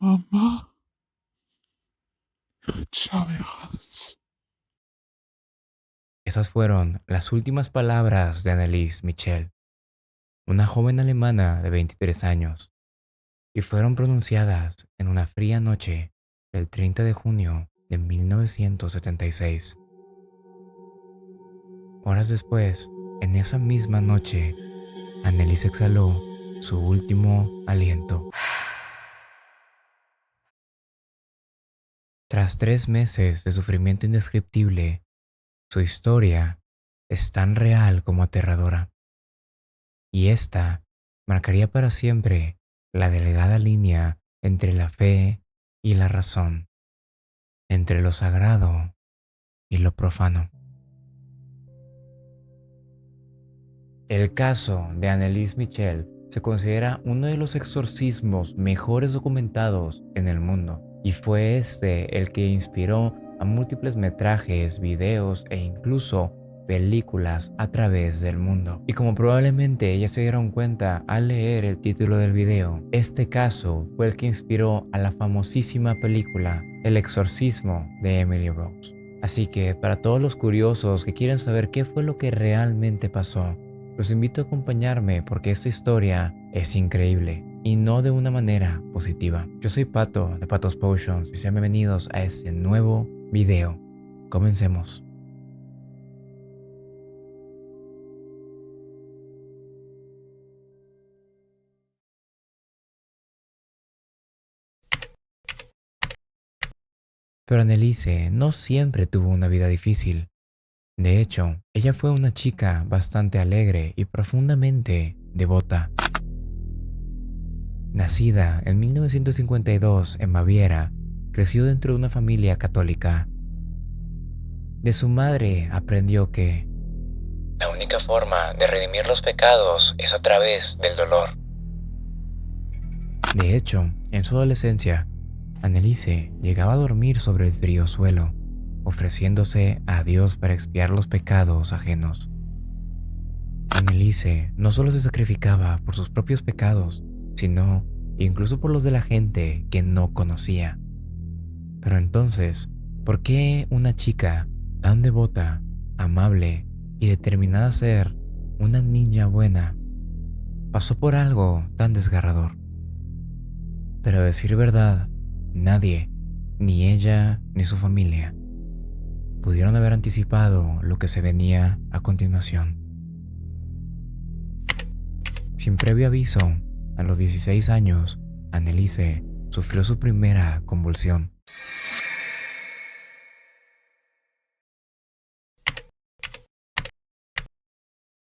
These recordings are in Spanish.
Mamá, Chávez Hans. Esas fueron las últimas palabras de Anneliese Michel, una joven alemana de 23 años, y fueron pronunciadas en una fría noche del 30 de junio de 1976. Horas después, en esa misma noche, Anneliese exhaló su último aliento. Tras 3 meses de sufrimiento indescriptible, su historia es tan real como aterradora. Y esta marcaría para siempre la delgada línea entre la fe y la razón, entre lo sagrado y lo profano. El caso de Anneliese Michel se considera uno de los exorcismos mejores documentados en el mundo, y fue este el que inspiró a múltiples metrajes, videos e incluso películas a través del mundo. Y como probablemente ya se dieron cuenta al leer el título del video, este caso fue el que inspiró a la famosísima película El exorcismo de Emily Rose. Así que para todos los curiosos que quieren saber qué fue lo que realmente pasó, los invito a acompañarme porque esta historia es increíble y no de una manera positiva. Yo soy Pato de Patos Potions y sean bienvenidos a este nuevo video. Comencemos. Pero Anneliese no siempre tuvo una vida difícil. De hecho, ella fue una chica bastante alegre y profundamente devota. Nacida en 1952 en Baviera, creció dentro de una familia católica. De su madre aprendió que la única forma de redimir los pecados es a través del dolor. De hecho, en su adolescencia, Anneliese llegaba a dormir sobre el frío suelo, ofreciéndose a Dios para expiar los pecados ajenos. Anneliese no solo se sacrificaba por sus propios pecados, sino incluso por los de la gente que no conocía. Pero entonces, ¿por qué una chica tan devota, amable y determinada a ser una niña buena pasó por algo tan desgarrador? Pero a decir verdad, nadie, ni ella ni su familia, pudieron haber anticipado lo que se venía a continuación. Sin previo aviso, a los 16 años, Anneliese sufrió su primera convulsión.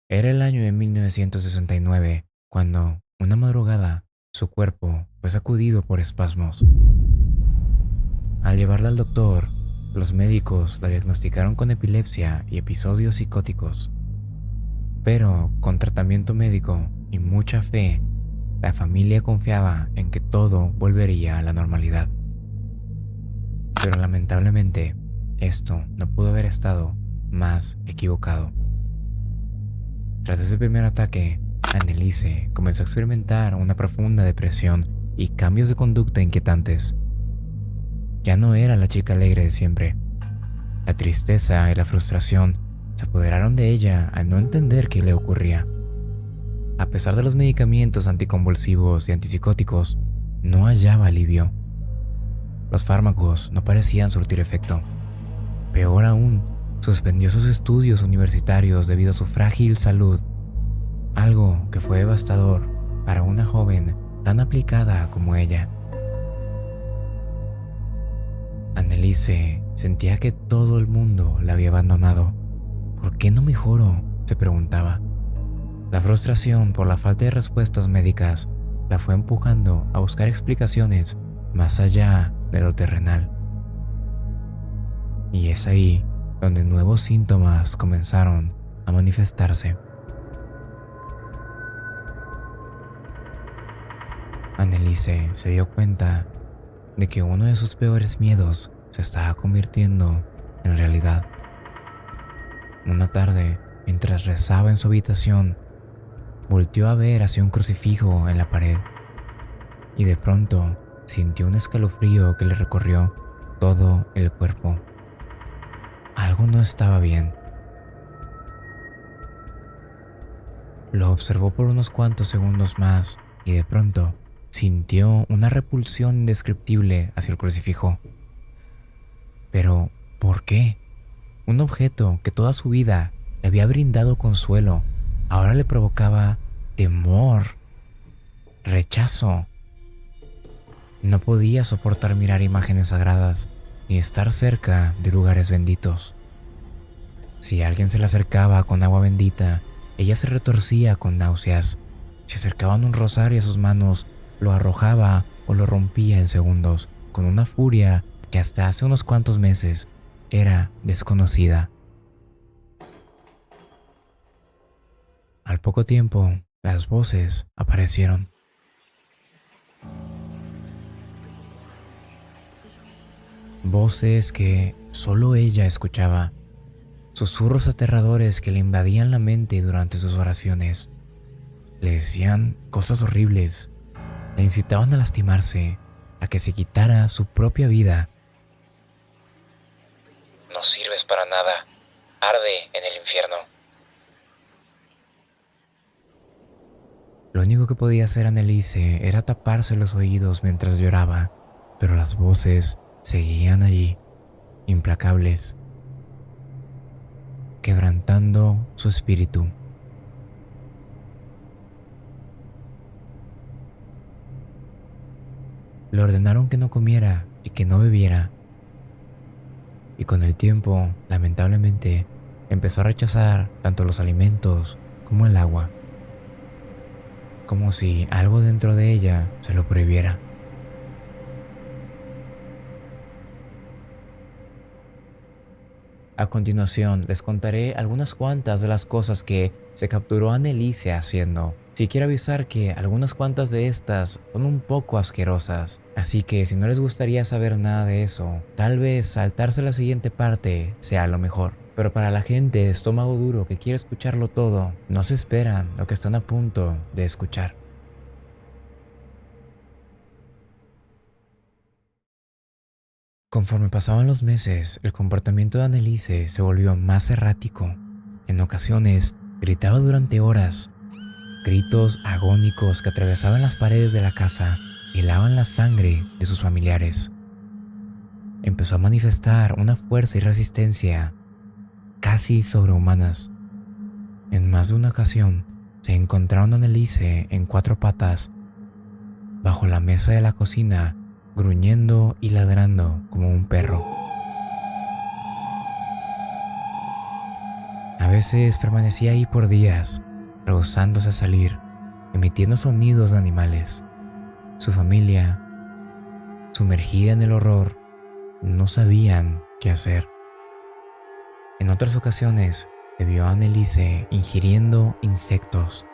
Era el año de 1969, cuando, una madrugada, su cuerpo fue sacudido por espasmos. Al llevarla al doctor, los médicos la diagnosticaron con epilepsia y episodios psicóticos. Pero con tratamiento médico y mucha fe, la familia confiaba en que todo volvería a la normalidad. Pero lamentablemente, esto no pudo haber estado más equivocado. Tras ese primer ataque, Anneliese comenzó a experimentar una profunda depresión y cambios de conducta inquietantes. Ya no era la chica alegre de siempre. La tristeza y la frustración se apoderaron de ella al no entender qué le ocurría. A pesar de los medicamentos anticonvulsivos y antipsicóticos, no hallaba alivio. Los fármacos no parecían surtir efecto. Peor aún, suspendió sus estudios universitarios debido a su frágil salud, algo que fue devastador para una joven tan aplicada como ella. Anneliese sentía que todo el mundo la había abandonado. ¿Por qué no mejoró?, se preguntaba. La frustración por la falta de respuestas médicas la fue empujando a buscar explicaciones más allá de lo terrenal. Y es ahí donde nuevos síntomas comenzaron a manifestarse. Anneliese se dio cuenta de que uno de sus peores miedos se estaba convirtiendo en realidad. Una tarde, mientras rezaba en su habitación, volteó a ver hacia un crucifijo en la pared y de pronto sintió un escalofrío que le recorrió todo el cuerpo. Algo no estaba bien. Lo observó por unos cuantos segundos más y de pronto sintió una repulsión indescriptible hacia el crucifijo. Pero, ¿por qué? Un objeto que toda su vida le había brindado consuelo, ahora le provocaba temor, rechazo. No podía soportar mirar imágenes sagradas ni estar cerca de lugares benditos. Si alguien se le acercaba con agua bendita, ella se retorcía con náuseas. Si acercaban un rosario a sus manos, lo arrojaba o lo rompía en segundos, con una furia que hasta hace unos cuantos meses era desconocida. Al poco tiempo, las voces aparecieron. Voces que solo ella escuchaba. Susurros aterradores que le invadían la mente durante sus oraciones. Le decían cosas horribles. Le incitaban a lastimarse, a que se quitara su propia vida. No sirves para nada. Arde en el infierno. Lo único que podía hacer Anneliese era taparse los oídos mientras lloraba, pero las voces seguían allí, implacables, quebrantando su espíritu. Le ordenaron que no comiera y que no bebiera, y con el tiempo, lamentablemente, empezó a rechazar tanto los alimentos como el agua, como si algo dentro de ella se lo prohibiera. A continuación, les contaré algunas cuantas de las cosas que se capturó a Anneliese haciendo. Sí quiero avisar que algunas cuantas de estas son un poco asquerosas, así que si no les gustaría saber nada de eso, tal vez saltarse la siguiente parte sea lo mejor. Pero para la gente de estómago duro que quiere escucharlo todo, no se esperan lo que están a punto de escuchar. Conforme pasaban los meses, el comportamiento de Anneliese se volvió más errático. En ocasiones, gritaba durante horas, gritos agónicos que atravesaban las paredes de la casa y helaban la sangre de sus familiares. Empezó a manifestar una fuerza y resistencia casi sobrehumanas. En más de una ocasión, se encontraron a Anneliese en cuatro patas, bajo la mesa de la cocina, gruñendo y ladrando como un perro. A veces permanecía ahí por días, rehusándose a salir, emitiendo sonidos de animales. Su familia, sumergida en el horror, no sabían qué hacer. En otras ocasiones, se vio a Anneliese ingiriendo insectos.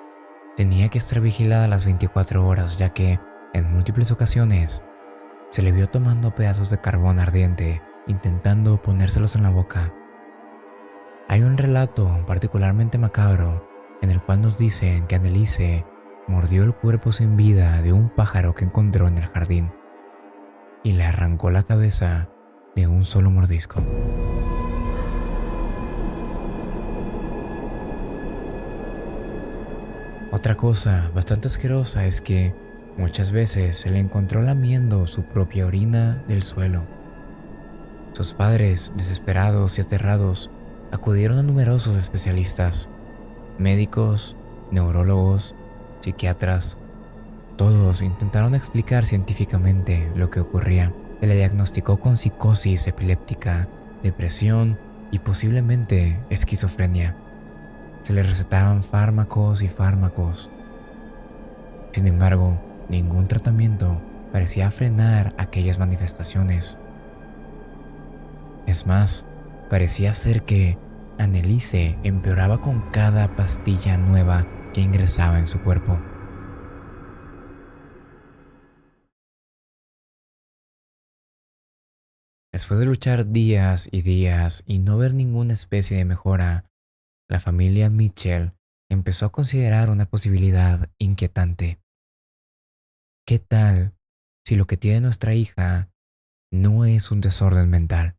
Tenía que estar vigilada las 24 horas, ya que, en múltiples ocasiones, se le vio tomando pedazos de carbón ardiente, intentando ponérselos en la boca. Hay un relato particularmente macabro en el cual nos dicen que Anneliese mordió el cuerpo sin vida de un pájaro que encontró en el jardín y le arrancó la cabeza de un solo mordisco. Otra cosa bastante asquerosa es que muchas veces se le encontró lamiendo su propia orina del suelo. Sus padres, desesperados y aterrados, acudieron a numerosos especialistas, médicos, neurólogos, psiquiatras. Todos intentaron explicar científicamente lo que ocurría. Se le diagnosticó con psicosis epiléptica, depresión y posiblemente esquizofrenia. Se le recetaban fármacos y fármacos. Sin embargo, ningún tratamiento parecía frenar aquellas manifestaciones. Es más, parecía ser que Anneliese empeoraba con cada pastilla nueva que ingresaba en su cuerpo. Después de luchar días y días y no ver ninguna especie de mejora, la familia Mitchell empezó a considerar una posibilidad inquietante. ¿Qué tal si lo que tiene nuestra hija no es un desorden mental?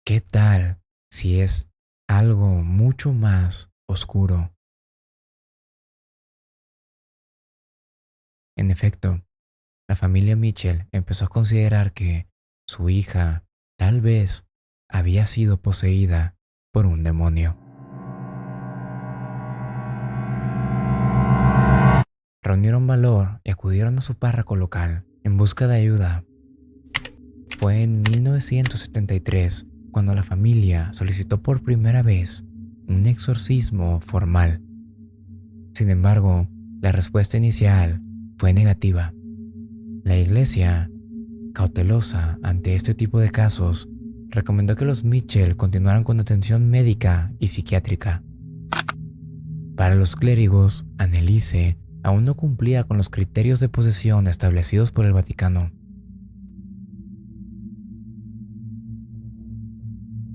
¿Qué tal si es algo mucho más oscuro? En efecto, la familia Mitchell empezó a considerar que su hija tal vez había sido poseída por un demonio. Reunieron valor y acudieron a su párroco local en busca de ayuda. Fue en 1973 cuando la familia solicitó por primera vez un exorcismo formal. Sin embargo, la respuesta inicial fue negativa. La iglesia, cautelosa ante este tipo de casos, recomendó que los Mitchell continuaran con atención médica y psiquiátrica. Para los clérigos, Anneliese aún no cumplía con los criterios de posesión establecidos por el Vaticano.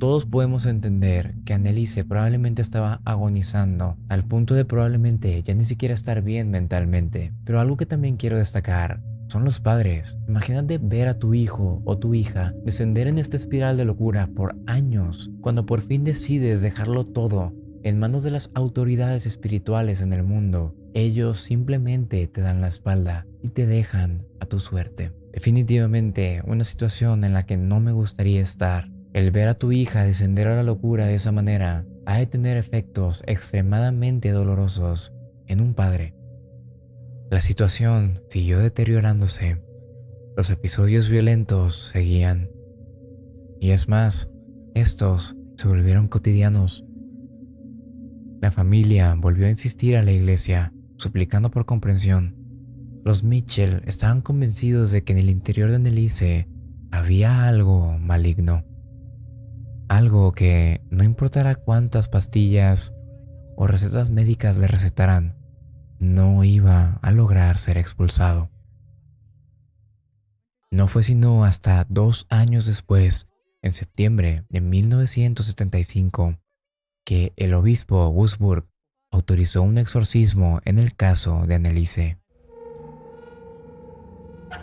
Todos podemos entender que Anneliese probablemente estaba agonizando al punto de probablemente ya ni siquiera estar bien mentalmente. Pero algo que también quiero destacar son los padres. Imagínate ver a tu hijo o tu hija descender en esta espiral de locura por años, cuando por fin decides dejarlo todo en manos de las autoridades espirituales en el mundo. Ellos simplemente te dan la espalda y te dejan a tu suerte. Definitivamente una situación en la que no me gustaría estar. El ver a tu hija descender a la locura de esa manera ha de tener efectos extremadamente dolorosos en un padre. La situación siguió deteriorándose. Los episodios violentos seguían. Y es más, estos se volvieron cotidianos. La familia volvió a insistir a la iglesia, suplicando por comprensión. Los Mitchell estaban convencidos de que en el interior de Anneliese había algo maligno. Algo que, no importara cuántas pastillas o recetas médicas le recetaran, no iba a lograr ser expulsado. No fue sino hasta 2 años después, en septiembre de 1975, que el obispo Wurzburg autorizó un exorcismo en el caso de Anneliese.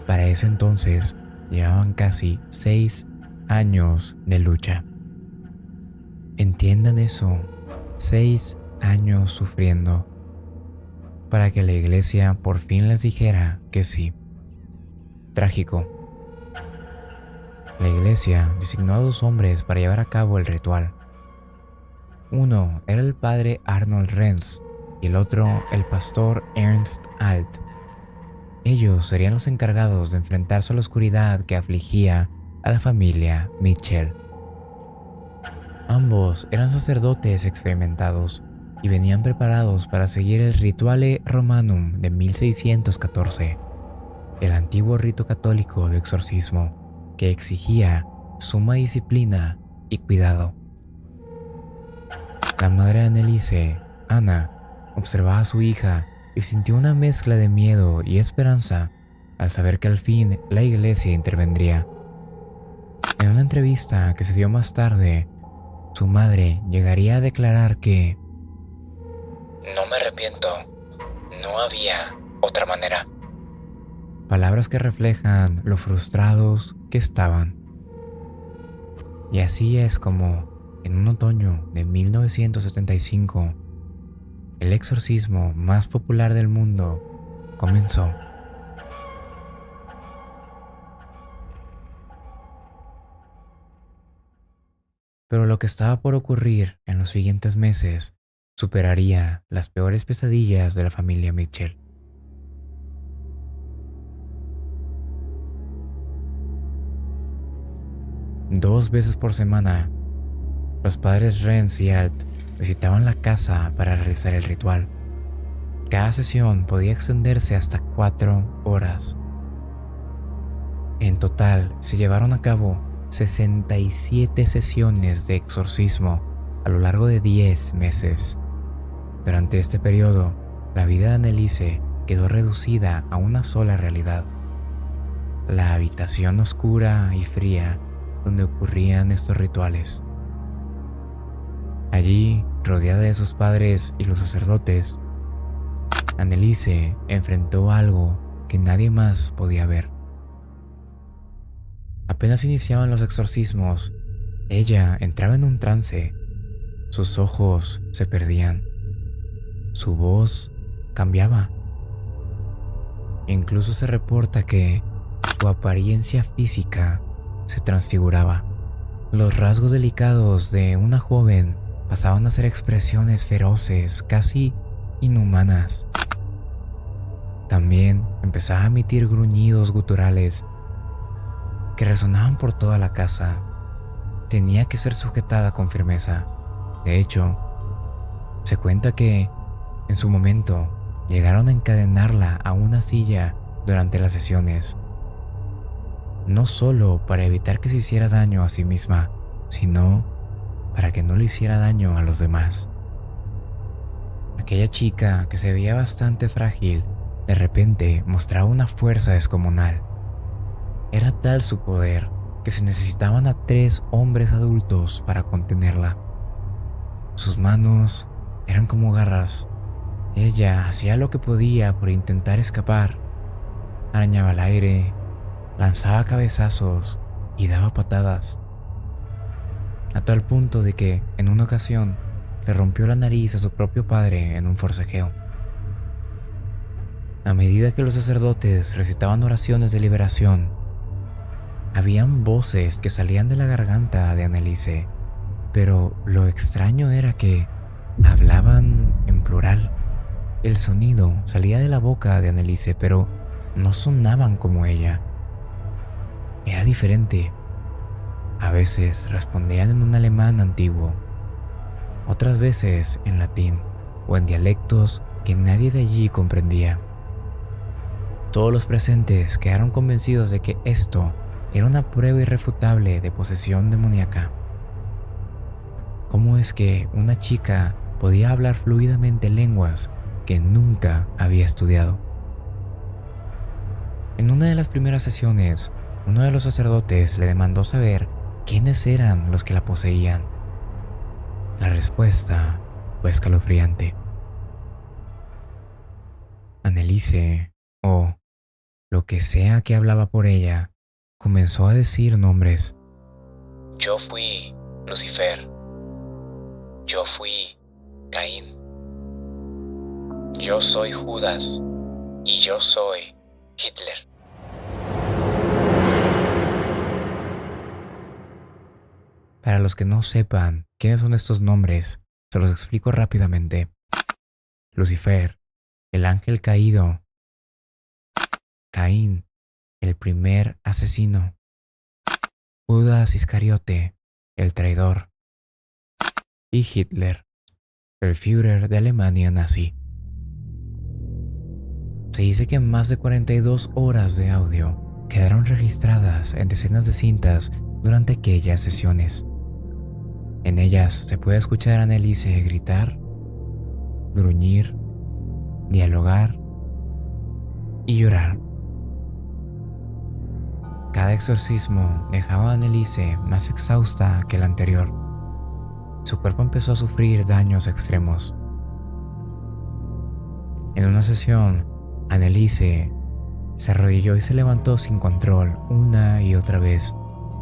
Para ese entonces, llevaban casi 6 años de lucha. Entiendan eso, 6 años sufriendo para que la iglesia por fin les dijera que sí. Trágico. La iglesia designó a 2 hombres para llevar a cabo el ritual. Uno era el padre Arnold Renz y el otro el pastor Ernst Alt. Ellos serían los encargados de enfrentarse a la oscuridad que afligía a la familia Mitchell. Ambos eran sacerdotes experimentados y venían preparados para seguir el Rituale Romanum de 1614, el antiguo rito católico de exorcismo que exigía suma disciplina y cuidado. La madre de Anneliese, Ana, observaba a su hija y sintió una mezcla de miedo y esperanza al saber que al fin la iglesia intervendría. En una entrevista que se dio más tarde, su madre llegaría a declarar que «No me arrepiento, no había otra manera». Palabras que reflejan lo frustrados que estaban. Y así es como, en un otoño de 1975, el exorcismo más popular del mundo comenzó. Pero lo que estaba por ocurrir en los siguientes meses superaría las peores pesadillas de la familia Mitchell. Dos veces por semana, los padres Renz y Alt visitaban la casa para realizar el ritual. Cada sesión podía extenderse hasta 4 horas. En total, se llevaron a cabo 67 sesiones de exorcismo a lo largo de 10 meses. Durante este periodo, la vida de Anneliese quedó reducida a una sola realidad: la habitación oscura y fría donde ocurrían estos rituales. Allí, rodeada de sus padres y los sacerdotes, Anneliese enfrentó algo que nadie más podía ver. Apenas iniciaban los exorcismos, ella entraba en un trance. Sus ojos se perdían. Su voz cambiaba. Incluso se reporta que su apariencia física se transfiguraba. Los rasgos delicados de una joven pasaban a ser expresiones feroces, casi inhumanas. También empezaba a emitir gruñidos guturales que resonaban por toda la casa. Tenía que ser sujetada con firmeza. De hecho, se cuenta que, en su momento, llegaron a encadenarla a una silla durante las sesiones. No solo para evitar que se hiciera daño a sí misma, sino para que no le hiciera daño a los demás. Aquella chica, que se veía bastante frágil, de repente mostraba una fuerza descomunal. Era tal su poder que se necesitaban a 3 hombres adultos para contenerla. Sus manos eran como garras. Ella hacía lo que podía por intentar escapar. Arañaba el aire, lanzaba cabezazos y daba patadas. A tal punto de que, en una ocasión, le rompió la nariz a su propio padre en un forcejeo. A medida que los sacerdotes recitaban oraciones de liberación, habían voces que salían de la garganta de Anneliese, pero lo extraño era que hablaban en plural. El sonido salía de la boca de Anneliese, pero no sonaban como ella. Era diferente. A veces respondían en un alemán antiguo, otras veces en latín o en dialectos que nadie de allí comprendía. Todos los presentes quedaron convencidos de que esto era una prueba irrefutable de posesión demoníaca. ¿Cómo es que una chica podía hablar fluidamente lenguas que nunca había estudiado? En una de las primeras sesiones, uno de los sacerdotes le demandó saber quiénes eran los que la poseían. La respuesta fue escalofriante. Anneliese, o lo que sea que hablaba por ella, comenzó a decir nombres. Yo fui Lucifer. Yo fui Caín. Yo soy Judas. Y yo soy Hitler. Para los que no sepan quiénes son estos nombres, se los explico rápidamente. Lucifer, el ángel caído. Caín, el primer asesino. Judas Iscariote, el traidor. Y Hitler, el Führer de Alemania nazi. Se dice que más de 42 horas de audio quedaron registradas en decenas de cintas durante aquellas sesiones. En ellas se puede escuchar a Anneliese gritar, gruñir, dialogar y llorar. Cada exorcismo dejaba a Anneliese más exhausta que el anterior. Su cuerpo empezó a sufrir daños extremos. En una sesión, Anneliese se arrodilló y se levantó sin control una y otra vez,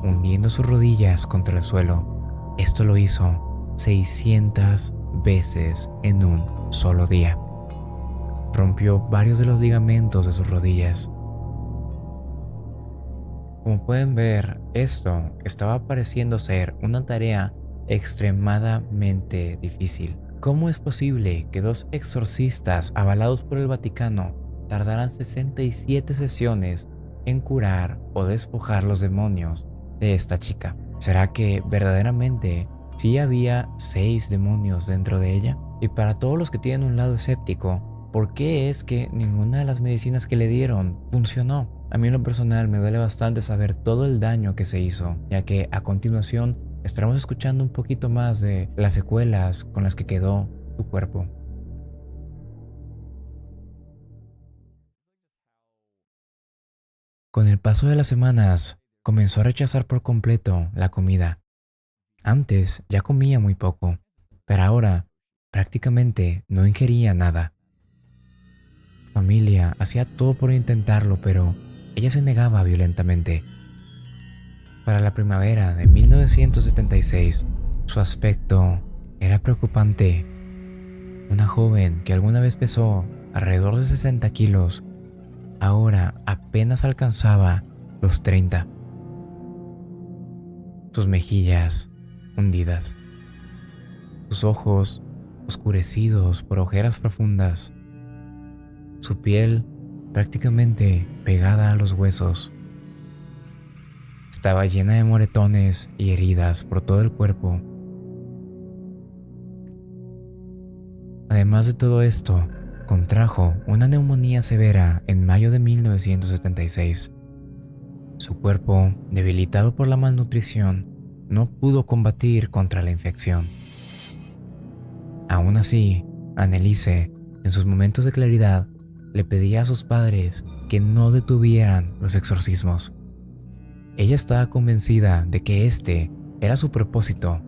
hundiendo sus rodillas contra el suelo. Esto lo hizo 600 veces en un solo día. Rompió varios de los ligamentos de sus rodillas. Como pueden ver, esto estaba pareciendo ser una tarea extremadamente difícil. ¿Cómo es posible que 2 exorcistas avalados por el Vaticano tardaran 67 sesiones en curar o despojar los demonios de esta chica? ¿Será que verdaderamente sí había 6 demonios dentro de ella? Y para todos los que tienen un lado escéptico, ¿por qué es que ninguna de las medicinas que le dieron funcionó? A mí en lo personal me duele bastante saber todo el daño que se hizo, ya que a continuación estaremos escuchando un poquito más de las secuelas con las que quedó su cuerpo. Con el paso de las semanas, comenzó a rechazar por completo la comida. Antes ya comía muy poco, pero ahora prácticamente no ingería nada. familia hacía todo por intentarlo, pero ella se negaba violentamente. Para la primavera de 1976, su aspecto era preocupante. Una joven que alguna vez pesó alrededor de 60 kilos, ahora apenas alcanzaba los 30. Sus mejillas hundidas, sus ojos oscurecidos por ojeras profundas, su piel prácticamente pegada a los huesos. Estaba llena de moretones y heridas por todo el cuerpo. Además de todo esto, contrajo una neumonía severa en mayo de 1976. Su cuerpo, debilitado por la malnutrición, no pudo combatir contra la infección. Aún así, Anneliese, en sus momentos de claridad, le pedía a sus padres que no detuvieran los exorcismos. Ella estaba convencida de que este era su propósito,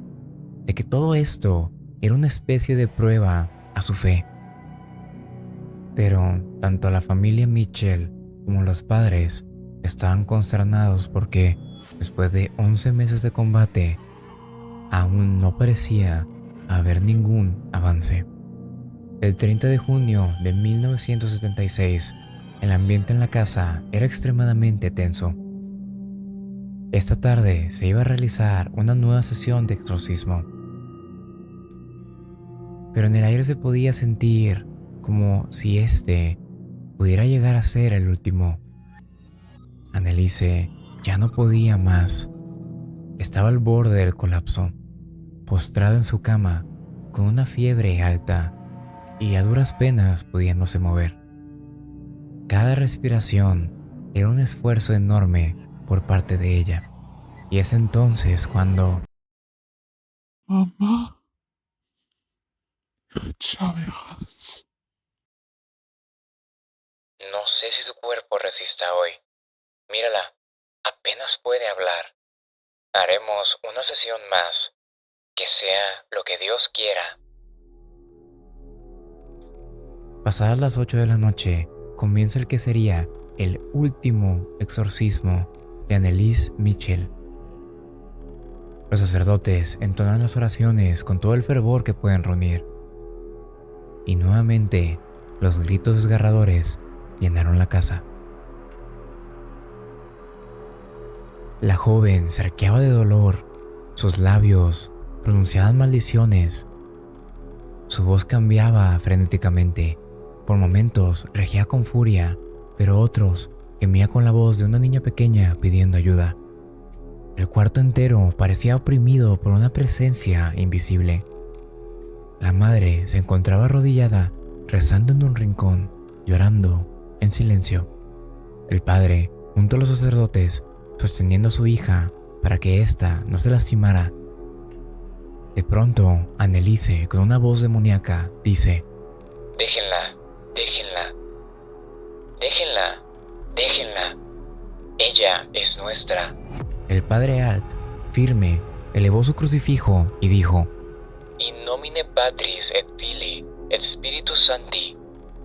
de que todo esto era una especie de prueba a su fe. Pero tanto la familia Mitchell como los padres estaban consternados porque, después de 11 meses de combate, aún no parecía haber ningún avance. El 30 de junio de 1976, el ambiente en la casa era extremadamente tenso. Esta tarde se iba a realizar una nueva sesión de exorcismo, pero en el aire se podía sentir como si este pudiera llegar a ser el último. Anneliese ya no podía más. Estaba al borde del colapso, postrada en su cama, con una fiebre alta y a duras penas pudiéndose mover. Cada respiración era un esfuerzo enorme por parte de ella. Y es entonces cuando Mamá. Échame, Hans. no sé si su cuerpo resista hoy. Mírala, apenas puede hablar. Haremos una sesión más. Que sea lo que Dios quiera. Pasadas las 8 de la noche, comienza el que sería el último exorcismo de Anneliese Mitchell. Los sacerdotes entonan las oraciones con todo el fervor que pueden reunir. Y nuevamente, los gritos desgarradores llenaron la casa. La joven se arqueaba de dolor, sus labios pronunciaban maldiciones. Su voz cambiaba frenéticamente. Por momentos regía con furia, pero otros gemía con la voz de una niña pequeña pidiendo ayuda. El cuarto entero parecía oprimido por una presencia invisible. La madre se encontraba arrodillada, rezando en un rincón, llorando en silencio. El padre, junto a los sacerdotes, sosteniendo a su hija para que ésta no se lastimara. De pronto, Anneliese, con una voz demoníaca, dice: «Déjenla, déjenla, déjenla, déjenla. Ella es nuestra». El padre Alt, firme, elevó su crucifijo y dijo: «In nomine Patris et Filii et Spiritus Sancti,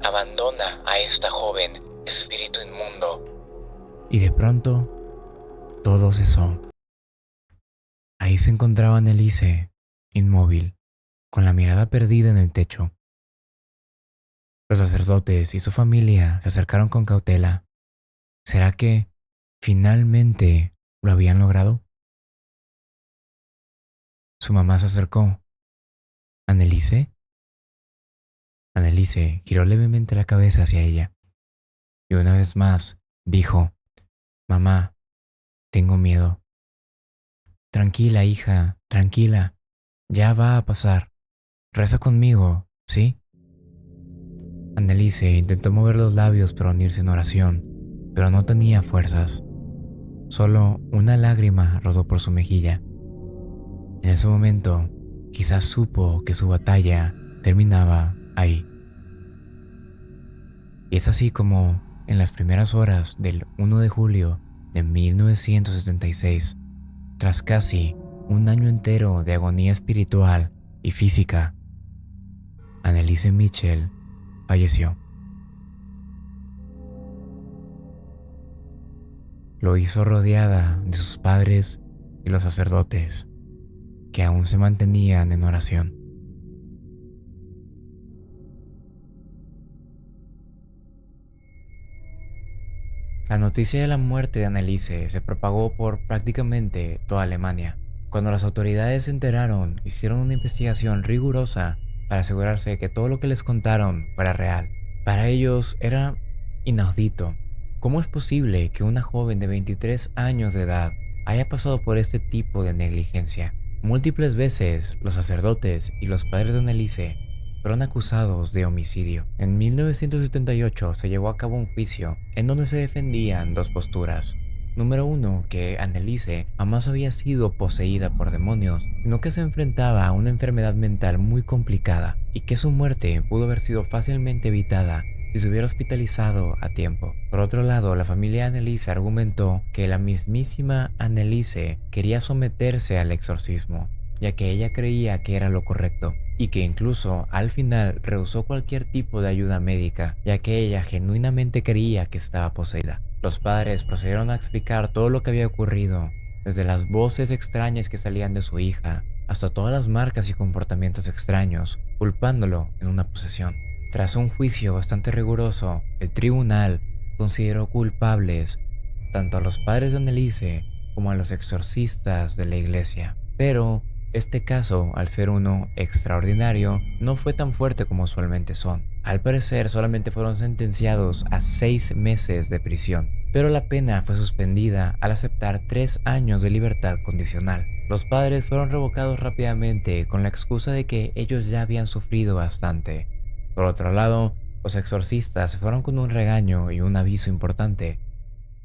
abandona a esta joven, espíritu inmundo». Y de pronto, todo cesó. Ahí se encontraba Anneliese, inmóvil, con la mirada perdida en el techo. Los sacerdotes y su familia se acercaron con cautela. ¿Será que finalmente lo habían logrado? Su mamá se acercó. ¿Anneliese? Anneliese giró levemente la cabeza hacia ella y una vez más dijo: «Mamá, tengo miedo». «Tranquila, hija, tranquila. Ya va a pasar. Reza conmigo, ¿sí?» Anneliese intentó mover los labios para unirse en oración, pero no tenía fuerzas. Solo una lágrima rodó por su mejilla. En ese momento, quizás supo que su batalla terminaba ahí. Y es así como, en las primeras horas del 1 de julio de 1976, tras casi un año entero de agonía espiritual y física, Anneliese Mitchell falleció. lo hizo rodeada de sus padres y los sacerdotes, que aún se mantenían en oración. La noticia de la muerte de Anneliese se propagó por prácticamente toda Alemania. Cuando las autoridades se enteraron, hicieron una investigación rigurosa para asegurarse de que todo lo que les contaron fuera real. Para ellos era inaudito. ¿Cómo es posible que una joven de 23 años de edad haya pasado por este tipo de negligencia? Múltiples veces los sacerdotes y los padres de Anneliese fueron acusados de homicidio. En 1978 se llevó a cabo un juicio en donde se defendían dos posturas. Número uno, que Anneliese jamás había sido poseída por demonios, sino que se enfrentaba a una enfermedad mental muy complicada y que su muerte pudo haber sido fácilmente evitada si se hubiera hospitalizado a tiempo. Por otro lado, la familia de Anneliese argumentó que la mismísima Anneliese quería someterse al exorcismo, ya que ella creía que era lo correcto, y que incluso al final rehusó cualquier tipo de ayuda médica, ya que ella genuinamente creía que estaba poseída. Los padres procedieron a explicar todo lo que había ocurrido, desde las voces extrañas que salían de su hija, hasta todas las marcas y comportamientos extraños, culpándolo en una posesión. Tras un juicio bastante riguroso, el tribunal consideró culpables tanto a los padres de Anneliese como a los exorcistas de la iglesia. Pero este caso, al ser uno extraordinario, no fue tan fuerte como usualmente son. Al parecer solamente fueron sentenciados a 6 meses de prisión, pero la pena fue suspendida al aceptar 3 años de libertad condicional. Los padres fueron revocados rápidamente con la excusa de que ellos ya habían sufrido bastante. Por otro lado, los exorcistas se fueron con un regaño y un aviso importante,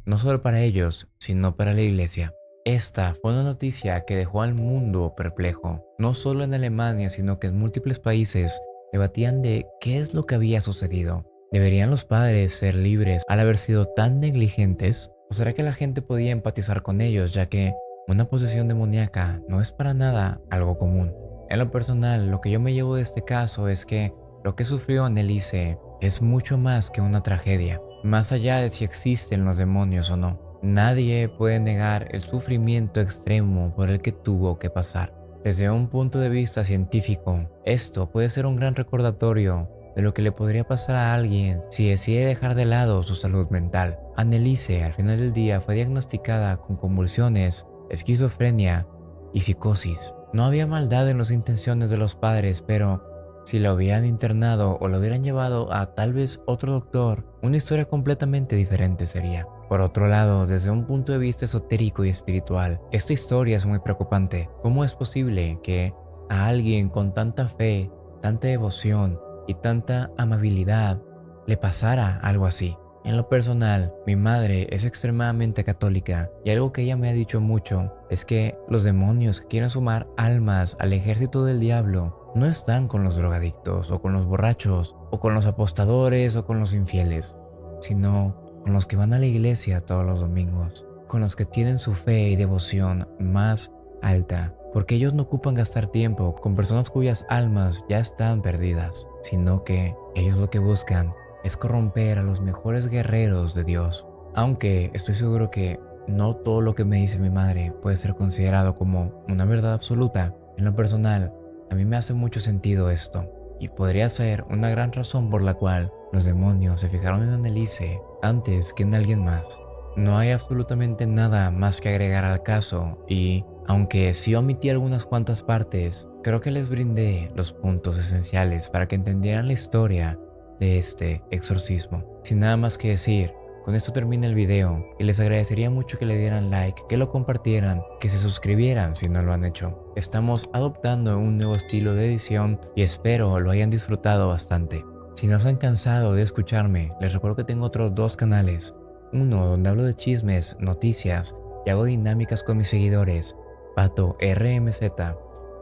no solo para ellos, sino para la iglesia. Esta fue una noticia que dejó al mundo perplejo. No solo en Alemania, sino que en múltiples países debatían de qué es lo que había sucedido. ¿Deberían los padres ser libres al haber sido tan negligentes? ¿O será que la gente podía empatizar con ellos, ya que una posesión demoníaca no es para nada algo común? En lo personal, lo que yo me llevo de este caso es que lo que sufrió Anneliese es mucho más que una tragedia, más allá de si existen los demonios o no. Nadie puede negar el sufrimiento extremo por el que tuvo que pasar. Desde un punto de vista científico, esto puede ser un gran recordatorio de lo que le podría pasar a alguien si decide dejar de lado su salud mental. Anneliese, al final del día, fue diagnosticada con convulsiones, esquizofrenia y psicosis. No había maldad en las intenciones de los padres, pero si la hubieran internado o la hubieran llevado a tal vez otro doctor, una historia completamente diferente sería. Por otro lado, desde un punto de vista esotérico y espiritual, esta historia es muy preocupante. ¿Cómo es posible que a alguien con tanta fe, tanta devoción y tanta amabilidad le pasara algo así? En lo personal, mi madre es extremadamente católica y algo que ella me ha dicho mucho es que los demonios que quieren sumar almas al ejército del diablo no están con los drogadictos o con los borrachos o con los apostadores o con los infieles, sino con los que van a la iglesia todos los domingos, con los que tienen su fe y devoción más alta, porque ellos no ocupan gastar tiempo con personas cuyas almas ya están perdidas, sino que ellos lo que buscan es corromper a los mejores guerreros de Dios. Aunque estoy seguro que no todo lo que me dice mi madre puede ser considerado como una verdad absoluta, en lo personal, a mí me hace mucho sentido esto, y podría ser una gran razón por la cual los demonios se fijaron en Anneliese antes que en alguien más. No hay absolutamente nada más que agregar al caso y, aunque sí omití algunas cuantas partes, creo que les brindé los puntos esenciales para que entendieran la historia de este exorcismo. Sin nada más que decir, con esto termina el video y les agradecería mucho que le dieran like, que lo compartieran, que se suscribieran si no lo han hecho. Estamos adoptando un nuevo estilo de edición y espero lo hayan disfrutado bastante. Si no se han cansado de escucharme, les recuerdo que tengo otros 2 canales. Uno donde hablo de chismes, noticias y hago dinámicas con mis seguidores, Pato RMZ,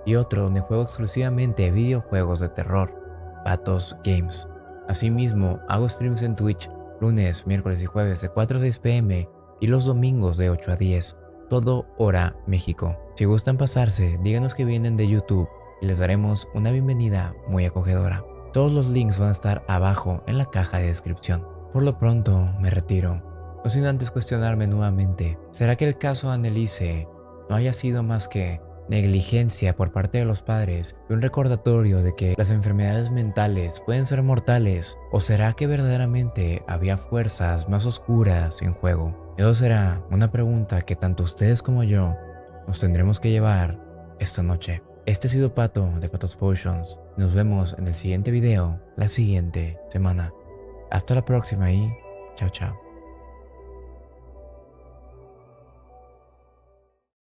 y otro donde juego exclusivamente videojuegos de terror, Patos Games. Asimismo, hago streams en Twitch lunes, miércoles y jueves de 4 a 6 pm y los domingos de 8 a 10, todo hora México. Si gustan pasarse, díganos que vienen de YouTube y les daremos una bienvenida muy acogedora. Todos los links van a estar abajo en la caja de descripción. Por lo pronto, me retiro. no sin antes cuestionarme nuevamente, ¿será que el caso Anneliese no haya sido más que negligencia por parte de los padres y un recordatorio de que las enfermedades mentales pueden ser mortales? ¿O será que verdaderamente había fuerzas más oscuras en juego? Eso será una pregunta que tanto ustedes como yo nos tendremos que llevar esta noche. Este ha sido Pato de Patos Potions. Nos vemos en el siguiente video la siguiente semana. Hasta la próxima y chao chao.